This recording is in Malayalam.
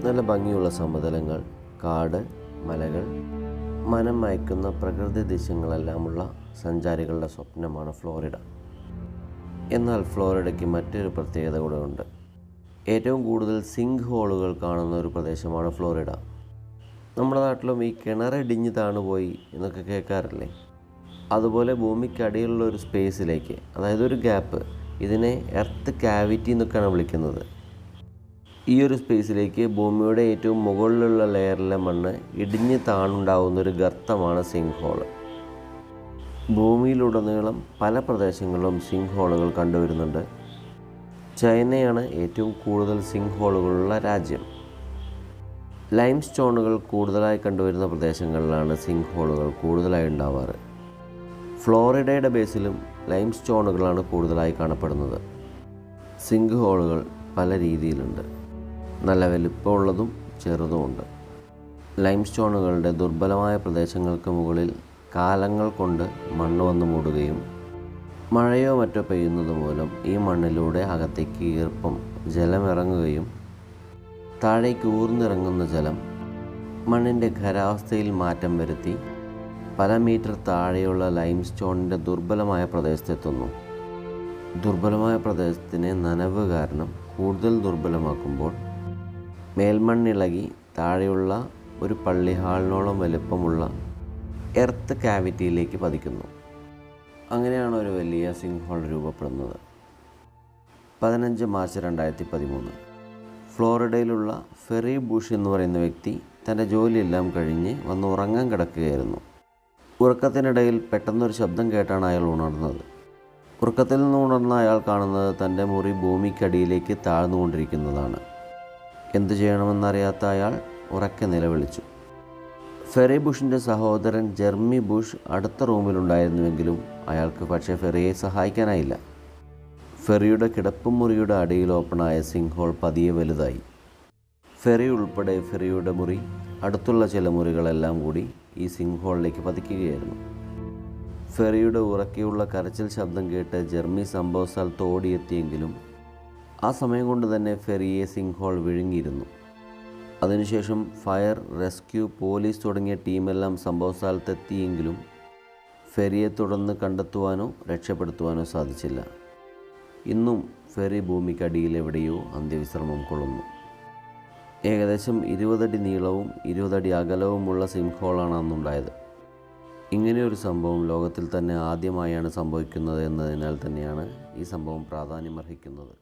നല്ല ഭംഗിയുള്ള സമതലങ്ങൾ, കാട്, മലകൾ, മനം മയക്കുന്ന പ്രകൃതി ദൃശ്യങ്ങളെല്ലാമുള്ള സഞ്ചാരികളുടെ സ്വപ്നമാണ് ഫ്ലോറിഡ. എന്നാൽ ഫ്ലോറിഡയ്ക്ക് മറ്റൊരു പ്രത്യേകത കൂടെ ഉണ്ട്. ഏറ്റവും കൂടുതൽ സിങ്ക് ഹോളുകൾ കാണുന്ന ഒരു പ്രദേശമാണ് ഫ്ലോറിഡ. നമ്മുടെ നാട്ടിലും ഈ കിണറിടിഞ്ഞ് താണുപോയി എന്നൊക്കെ കേൾക്കാറില്ലേ? അതുപോലെ ഭൂമിക്കടിയിലുള്ള ഒരു സ്പേസിലേക്ക്, അതായത് ഒരു ഗ്യാപ്പ്, ഇതിനെ എർത്ത് കാവിറ്റി എന്നൊക്കെയാണ് വിളിക്കുന്നത്. ഈ ഒരു സ്പേസിലേക്ക് ഭൂമിയുടെ ഏറ്റവും മുകളിലുള്ള ലെയറിലെ മണ്ണ് ഇടിഞ്ഞ് താണുണ്ടാകുന്നൊരു ഗർത്തമാണ് സിങ്ക് ഹോള്. ഭൂമിയിലുടനീളം പല പ്രദേശങ്ങളിലും സിങ്ക് ഹോളുകൾ കണ്ടുവരുന്നുണ്ട്. ചൈനയാണ് ഏറ്റവും കൂടുതൽ സിങ്ക് ഹോളുകളുള്ള രാജ്യം. ലൈം സ്റ്റോണുകൾ കൂടുതലായി കണ്ടുവരുന്ന പ്രദേശങ്ങളിലാണ് സിങ്ക് ഹോളുകൾ കൂടുതലായി ഉണ്ടാവാറ്. ഫ്ലോറിഡയുടെ ബേസിലും ലൈം സ്റ്റോണുകളാണ് കൂടുതലായി കാണപ്പെടുന്നത്. സിങ്ക് ഹോളുകൾ പല രീതിയിലുണ്ട്. നല്ല വലിപ്പമുള്ളതും ചെറുതുമുണ്ട്. ലൈം സ്റ്റോണുകളുടെ ദുർബലമായ പ്രദേശങ്ങൾക്ക് മുകളിൽ കാലങ്ങൾ കൊണ്ട് മണ്ണ് വന്ന് മൂടുകയും മഴയോ മറ്റോ പെയ്യുന്നത് മൂലം ഈ മണ്ണിലൂടെ അകത്തേക്ക് ഈർപ്പം ജലമിറങ്ങുകയും താഴേക്ക് ഊർന്നിറങ്ങുന്ന ജലം മണ്ണിൻ്റെ ഖരാവസ്ഥയിൽ മാറ്റം വരുത്തി പല മീറ്റർ താഴെയുള്ള ലൈം സ്റ്റോണിൻ്റെ ദുർബലമായ പ്രദേശത്തെത്തുന്നു. ദുർബലമായ പ്രദേശത്തിനെ നനവ് കാരണം കൂടുതൽ ദുർബലമാക്കുമ്പോൾ മേൽമണ്ണിളകി താഴെയുള്ള ഒരു പള്ളി ഹാളിനോളം വലുപ്പമുള്ള എർത്ത് കാവിറ്റിയിലേക്ക് പതിക്കുന്നു. അങ്ങനെയാണ് ഒരു വലിയ സിങ്ക് ഹോൾ രൂപപ്പെടുന്നത്. 15 മാർച്ച് 2013 ഫ്ലോറിഡയിലുള്ള ഫെറി ബുഷ് എന്ന് പറയുന്ന വ്യക്തി തൻ്റെ ജോലിയെല്ലാം കഴിഞ്ഞ് വന്ന് ഉറങ്ങാൻ കിടക്കുകയായിരുന്നു. ഉറക്കത്തിനിടയിൽ പെട്ടെന്നൊരു ശബ്ദം കേട്ടാണ് അയാൾ ഉണർന്നത്. ഉറക്കത്തിൽ നിന്ന് ഉണർന്ന അയാൾ കാണുന്നത് തൻ്റെ മുറി ഭൂമിക്കടിയിലേക്ക് താഴ്ന്നുകൊണ്ടിരിക്കുന്നതാണ്. എന്തു ചെയ്യണമെന്നറിയാത്ത അയാൾ ഉറക്കെ നിലവിളിച്ചു. ഫെറി ബുഷിൻ്റെ സഹോദരൻ ജെർമി ബുഷ് അടുത്ത റൂമിലുണ്ടായിരുന്നുവെങ്കിലും അയാൾക്ക് പക്ഷേ ഫെറിയെ സഹായിക്കാനായില്ല. ഫെറിയുടെ കിടപ്പുമുറിയുടെ അടിയിൽ ഓപ്പണായ സിങ്ക് ഹോൾ പതിയെ വലുതായി. ഫെറി ഉൾപ്പെടെ ഫെറിയുടെ മുറി, അടുത്തുള്ള ചില മുറികളെല്ലാം കൂടി ഈ സിങ്ക് ഹോളിലേക്ക് പതിക്കുകയായിരുന്നു. ഫെറിയുടെ ഉറക്കെയുള്ള കരച്ചിൽ ശബ്ദം കേട്ട് ജെർമി സംഭവ സ്ഥലത്ത് ഓടിയെത്തിയെങ്കിലും ആ സമയം കൊണ്ട് തന്നെ ഫെറിയെ സിങ്ക് ഹോൾ വിഴുങ്ങിയിരുന്നു. അതിനുശേഷം ഫയർ, റെസ്ക്യൂ, പോലീസ് തുടങ്ങിയ ടീമെല്ലാം സംഭവ സ്ഥലത്തെത്തിയെങ്കിലും ഫെറിയെ തുടർന്ന് കണ്ടെത്തുവാനോ രക്ഷപ്പെടുത്തുവാനോ സാധിച്ചില്ല. ഇന്നും ഫെറി ഭൂമിക്കടിയിൽ എവിടെയോ അന്ത്യവിശ്രമം കൊള്ളുന്നു. ഏകദേശം 20 അടി നീളവും 20 അടി അകലവുമുള്ള സിങ്ക് ഹോളാണ് അന്നുണ്ടായത്. ഇങ്ങനെയൊരു സംഭവം ലോകത്തിൽ തന്നെ ആദ്യമായാണ് സംഭവിക്കുന്നത് എന്നതിനാൽ തന്നെയാണ് ഈ സംഭവം പ്രാധാന്യമർഹിക്കുന്നത്.